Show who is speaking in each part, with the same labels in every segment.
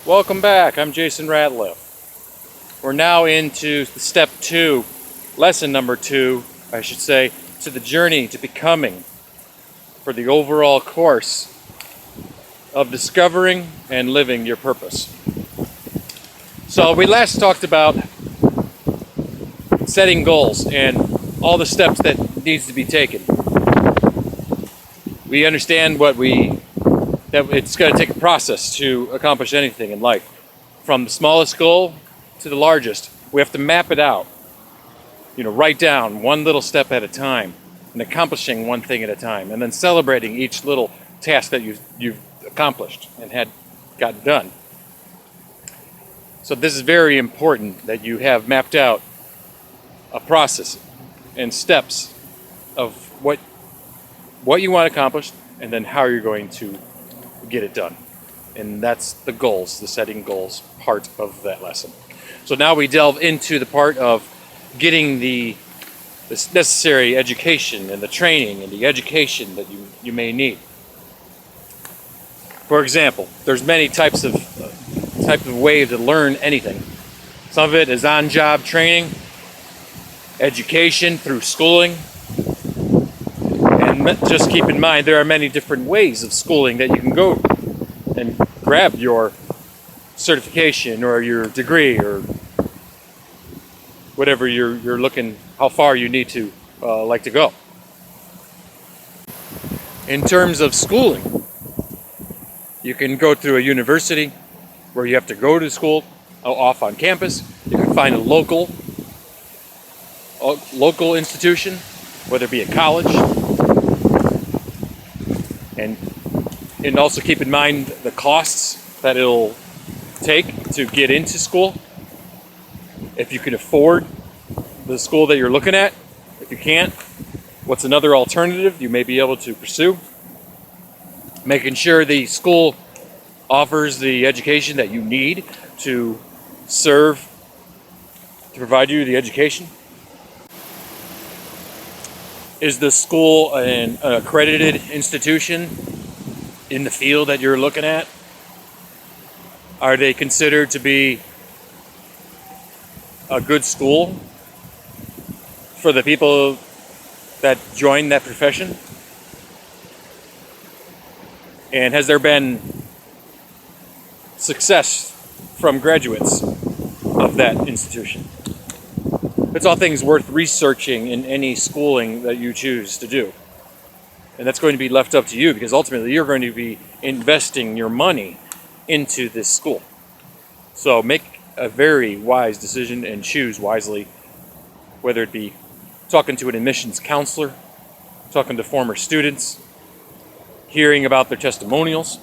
Speaker 1: Welcome back. I'm Jason Ratliff. We're now into step 2, lesson number 2, I should say, to the journey to becoming, for the overall course of discovering and living your purpose. So we last talked about setting goals and all the steps that needs to be taken. We understand that it's going to take a process to accomplish anything in life. From the smallest goal to the largest, we have to map it out. Write down one little step at a time and accomplishing one thing at a time, and then celebrating each little task that you've accomplished and had gotten done. So this is very important that you have mapped out a process and steps of what you want accomplished, and then how you're going to get it done. And that's the goals, the setting goals part of that lesson. So now we delve into the part of getting the necessary education and the training and the education that you may need. For example, there's many types of ways to learn anything. Some of it is on-job training, education through schooling. And just keep in mind, there are many different ways of schooling that you can go and grab your certification or your degree or whatever you're looking, how far you need to like to go. In terms of schooling, you can go through a university where you have to go to school off on campus. You can find a local institution, whether it be a college. And also keep in mind the costs that it'll take to get into school. If you can afford the school that you're looking at. If you can't, what's another alternative you may be able to pursue? Making sure the school offers the education that you need to provide you the education. Is the school an accredited institution in the field that you're looking at? Are they considered to be a good school for the people that join that profession? And has there been success from graduates of that institution? It's all things worth researching in any schooling that you choose to do. And that's going to be left up to you, because ultimately you're going to be investing your money into this school. So make a very wise decision and choose wisely, whether it be talking to an admissions counselor, talking to former students, hearing about their testimonials.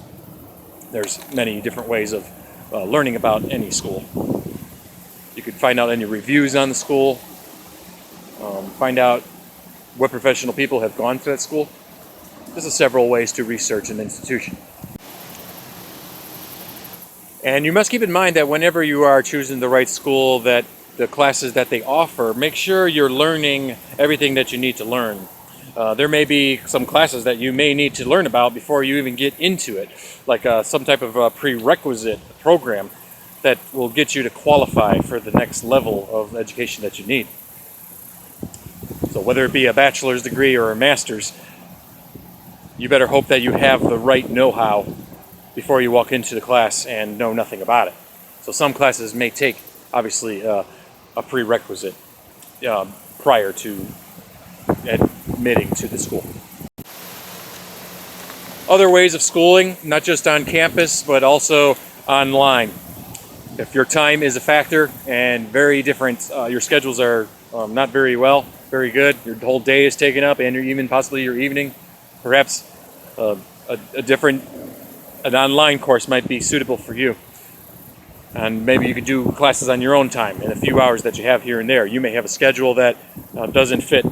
Speaker 1: There's many different ways of learning about any school. You could find out any reviews on the school, find out what professional people have gone to that school. There's several ways to research an institution. And you must keep in mind that whenever you are choosing the right school, that the classes that they offer, make sure you're learning everything that you need to learn. There may be some classes that you may need to learn about before you even get into it, like some type of prerequisite program that will get you to qualify for the next level of education that you need. So whether it be a bachelor's degree or a master's, you better hope that you have the right know-how before you walk into the class and know nothing about it. So some classes may take, obviously, a prerequisite prior to admitting to the school. Other ways of schooling, not just on campus, but also online. If your time is a factor and very different, your schedules are not very good, your whole day is taken up, and even possibly your evening, perhaps an online course might be suitable for you. And maybe you could do classes on your own time in a few hours that you have here and there. You may have a schedule that doesn't fit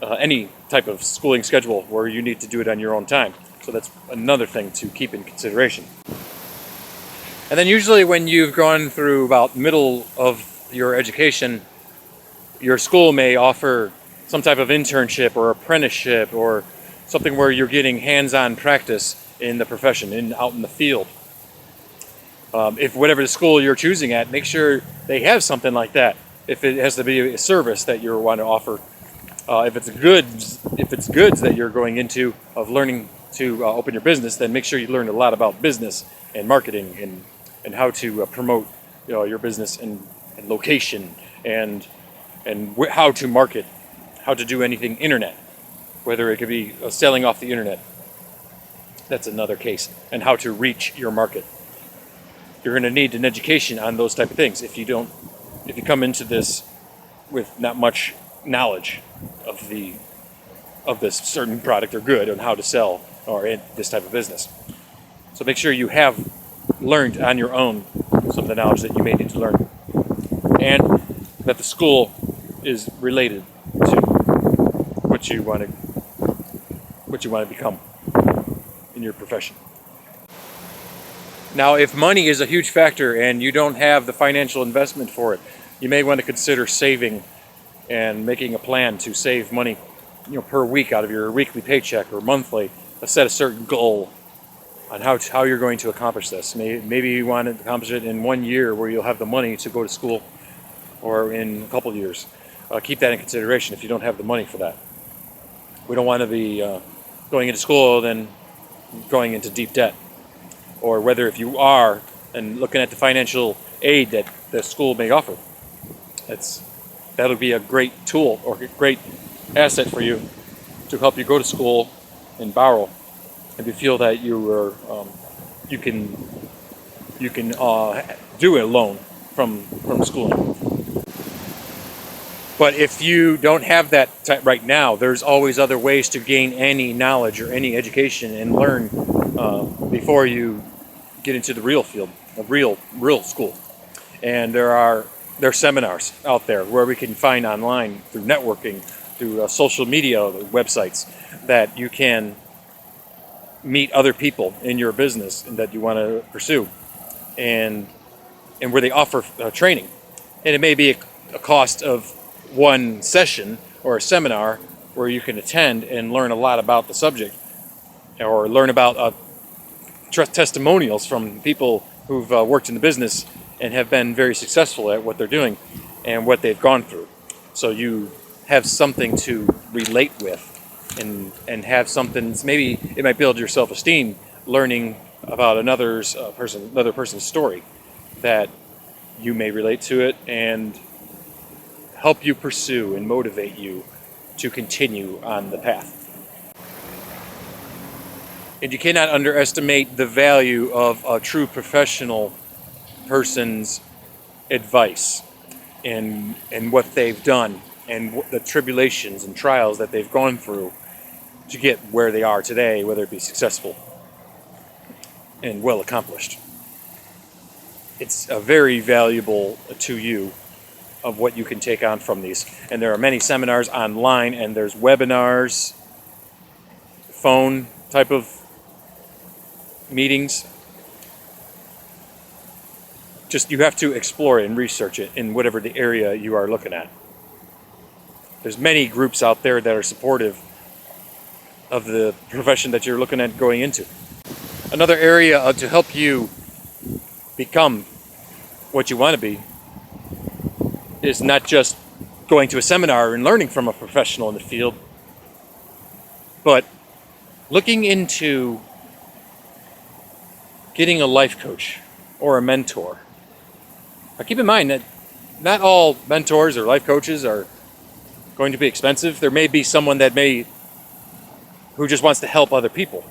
Speaker 1: any type of schooling schedule where you need to do it on your own time. So that's another thing to keep in consideration. And then usually when you've gone through about middle of your education, your school may offer some type of internship or apprenticeship or something where you're getting hands-on practice in the profession, out in the field. If whatever the school you're choosing at, make sure they have something like that. If it has to be a service that you want to offer, if it's goods that you're going into of learning to open your business, then make sure you learn a lot about business and marketing and how to promote your business and location and how to market, how to do anything internet, whether it could be selling off the internet. That's another case, and how to reach your market. You're going to need an education on those type of things. If you come into this with not much knowledge of this certain product or good and how to sell or in this type of business. So make sure you have learned on your own some of the knowledge that you may need to learn, and that the school is related to what you want to become in your profession. Now, if money is a huge factor and you don't have the financial investment for it, you may want to consider saving and making a plan to save money, per week out of your weekly paycheck or monthly. Set a certain goal on how you're going to accomplish this. Maybe you want to accomplish it in 1 year where you'll have the money to go to school, or in a couple of years. Keep that in consideration if you don't have the money for that. We don't want to be going into school then going into deep debt, or whether if you are and looking at the financial aid that the school may offer. That'll be a great tool or a great asset for you to help you go to school and borrow, if you feel that you can do a loan from schooling. But if you don't have that right now, there's always other ways to gain any knowledge or any education and learn before you get into the real field, a real school. And there are seminars out there where we can find online through networking, through social media websites, that you can meet other people in your business and that you want to pursue, and where they offer training. And it may be a cost of one session or a seminar where you can attend and learn a lot about the subject, or learn about testimonials from people who've worked in the business and have been very successful at what they're doing and what they've gone through. So you have something to relate with, and have something, maybe it might build your self-esteem, learning about another person's story, that you may relate to it and help you pursue and motivate you to continue on the path. And you cannot underestimate the value of a true professional person's advice and what they've done and the tribulations and trials that they've gone through to get where they are today, whether it be successful and well accomplished. It's very valuable to you of what you can take on from these. And there are many seminars online, and there's webinars, phone type of meetings. Just, you have to explore it and research it in whatever the area you are looking at. There's many groups out there that are supportive of the profession that you're looking at going into. Another area to help you become what you want to be is not just going to a seminar and learning from a professional in the field, but looking into getting a life coach or a mentor. Now keep in mind that not all mentors or life coaches are going to be expensive. There may be someone who just wants to help other people,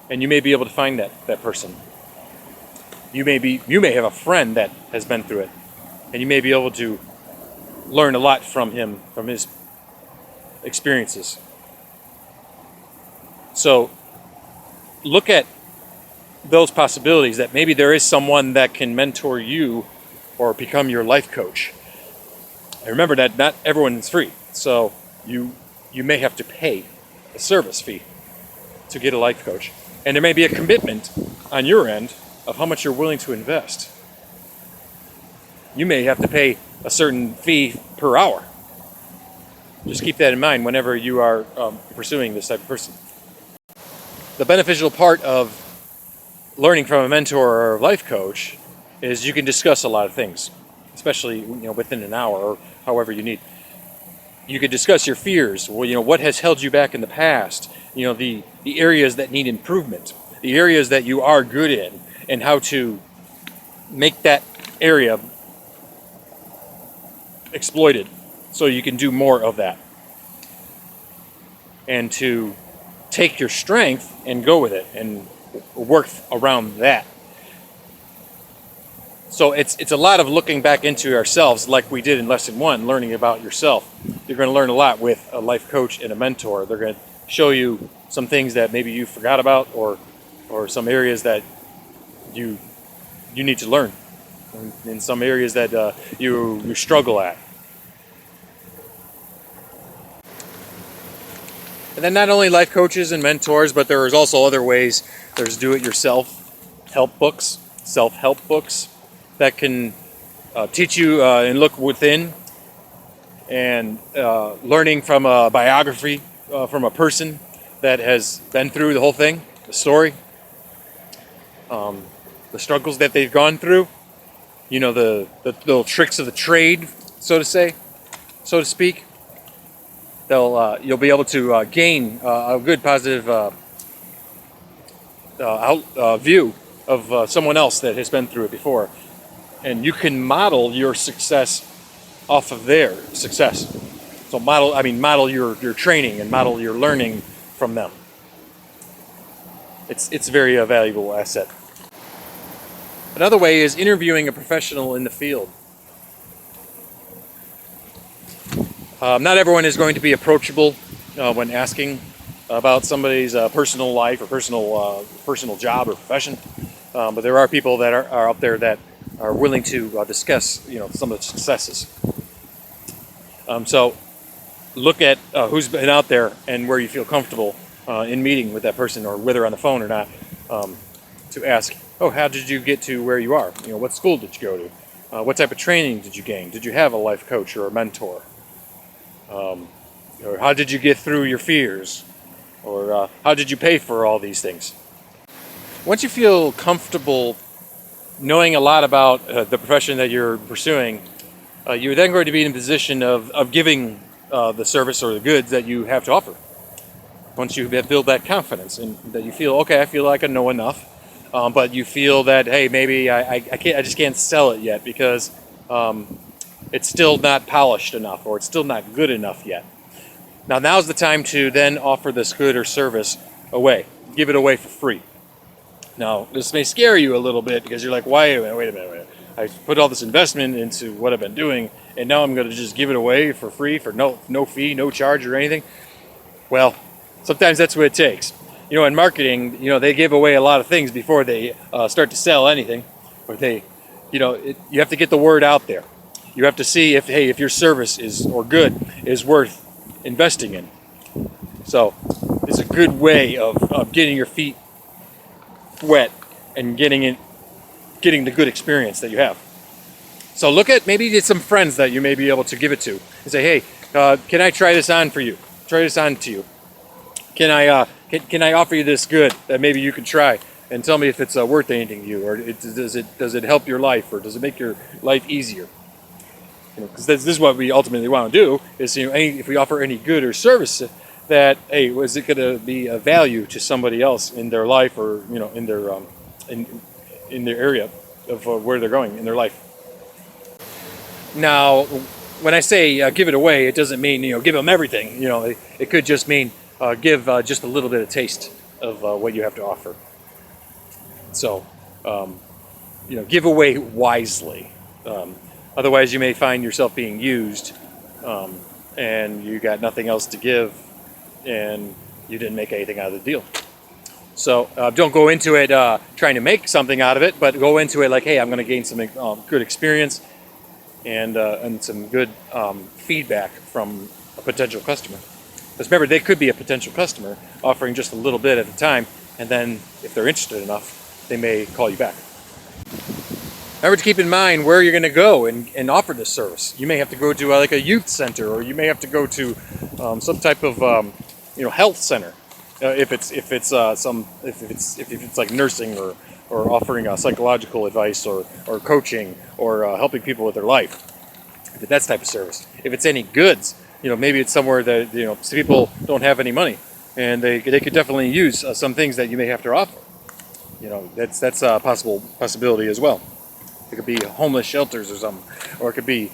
Speaker 1: and you may be able to find that person. You may have a friend that has been through it, and you may be able to learn a lot from him, from his experiences. So look at those possibilities, that maybe there is someone that can mentor you or become your life coach. And remember that not everyone is free, so you may have to pay a service fee to get a life coach, and there may be a commitment on your end of how much you're willing to invest. You may have to pay a certain fee per hour. Just keep that in mind whenever you are pursuing this type of person. The beneficial part of learning from a mentor or a life coach is you can discuss a lot of things, especially within an hour or however you need. You could discuss your fears. Well, what has held you back in the past? The areas that need improvement, the areas that you are good in, and how to make that area exploited so you can do more of that. And to take your strength and go with it and work around that. So it's a lot of looking back into ourselves, like we did in lesson 1, learning about yourself. You're going to learn a lot with a life coach and a mentor. They're going to show you some things that maybe you forgot about, or some areas that you need to learn, in some areas that you struggle at. And then not only life coaches and mentors, but there is also other ways. There's do-it-yourself help books, self-help books that can teach you and look within, and learning from a biography from a person that has been through the whole thing, the story, the struggles that they've gone through, the little tricks of the trade, so to speak. You'll be able to gain a good positive view of someone else that has been through it before, and you can model your success off of their success. So model your training and model your learning from them. It's a very valuable asset. Another way is interviewing a professional in the field. Not everyone is going to be approachable when asking about somebody's personal life or personal job or profession, but there are people that are out there that are willing to discuss some of the successes. So look at who's been out there and where you feel comfortable in meeting with that person, or whether on the phone or not, to ask, how did you get to where you are? What school did you go to? What type of training did you gain? Did you have a life coach or a mentor? Or how did you get through your fears? Or how did you pay for all these things? Once you feel comfortable knowing a lot about the profession that you're pursuing, you're then going to be in a position of giving the service or the goods that you have to offer. Once you have built that confidence and that you feel, okay, I feel like I know enough, but you feel that, hey, maybe I just can't sell it yet because it's still not polished enough, or it's still not good enough yet. Now's the time to then offer this good or service away. Give it away for free. Now, this may scare you a little bit because you're like, wait a minute. I put all this investment into what I've been doing, and now I'm going to just give it away for free for no fee, no charge or anything. Well, sometimes that's what it takes. In marketing, they give away a lot of things before they start to sell anything, or you have to get the word out there. You have to see if your service is worth investing in. So it's a good way of getting your feet wet and getting the good experience that you have. So look at maybe some friends that you may be able to give it to and say, hey, can I try this on for you? Try this on to you. Can I offer you this good that maybe you could try, and tell me if it's worth anything to you, or does it help your life, or does it make your life easier? Because this is what we ultimately want to do, is if we offer any good or service, that is it going to be a value to somebody else in their life, or in their area of where they're going in their life. Now, when I say give it away, it doesn't mean give them everything. It could just mean give just a little bit of taste of what you have to offer. So give away wisely. Otherwise, you may find yourself being used, and you got nothing else to give, and you didn't make anything out of the deal. So don't go into it trying to make something out of it, but go into it like, hey, I'm going to gain some good experience and some good feedback from a potential customer. Because remember, they could be a potential customer offering just a little bit at a time, and then if they're interested enough, they may call you back. Remember to keep in mind where you're going to go and offer this service. You may have to go to like a youth center, or you may have to go to some type of health center. If it's like nursing or offering psychological advice or coaching or helping people with their life. If that's type of service. If it's any goods, maybe it's somewhere that people don't have any money, and they could definitely use some things that you may have to offer. That's a possibility as well. It could be homeless shelters or something, or it could be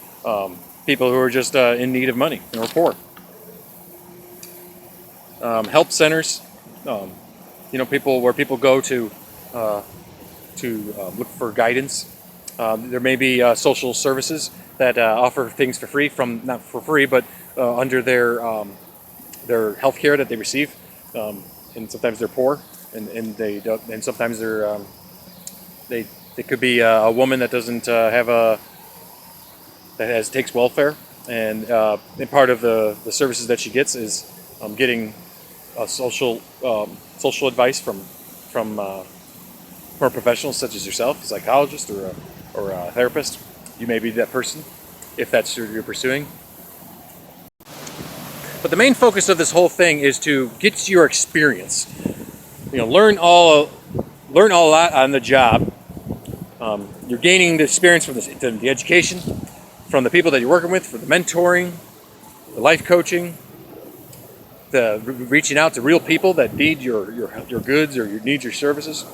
Speaker 1: people who are just in need of money and are poor. Help centers, people where people go to look for guidance. There may be social services that offer things for free, not for free, but under their health care that they receive, and sometimes they're poor, and they don't, and sometimes they're they could be a woman that doesn't takes welfare, and part of the services that she gets is getting social advice from professionals such as yourself, a psychologist or a therapist. You may be that person if that's who you're pursuing. But the main focus of this whole thing is to get your experience. Learn a lot on the job. You're gaining the experience from the education, from the people that you're working with, from the mentoring, the life coaching, the reaching out to real people that need your goods or need your services,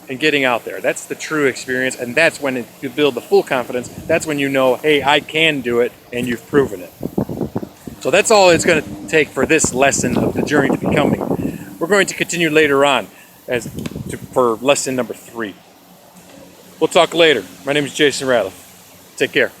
Speaker 1: and getting out there. That's the true experience, and that's when you build the full confidence. That's when you know, hey, I can do it, and you've proven it. So that's all it's going to take for this lesson of the journey to becoming. We're going to continue later on for lesson number 3. We'll talk later. My name is Jason Ratliff. Take care.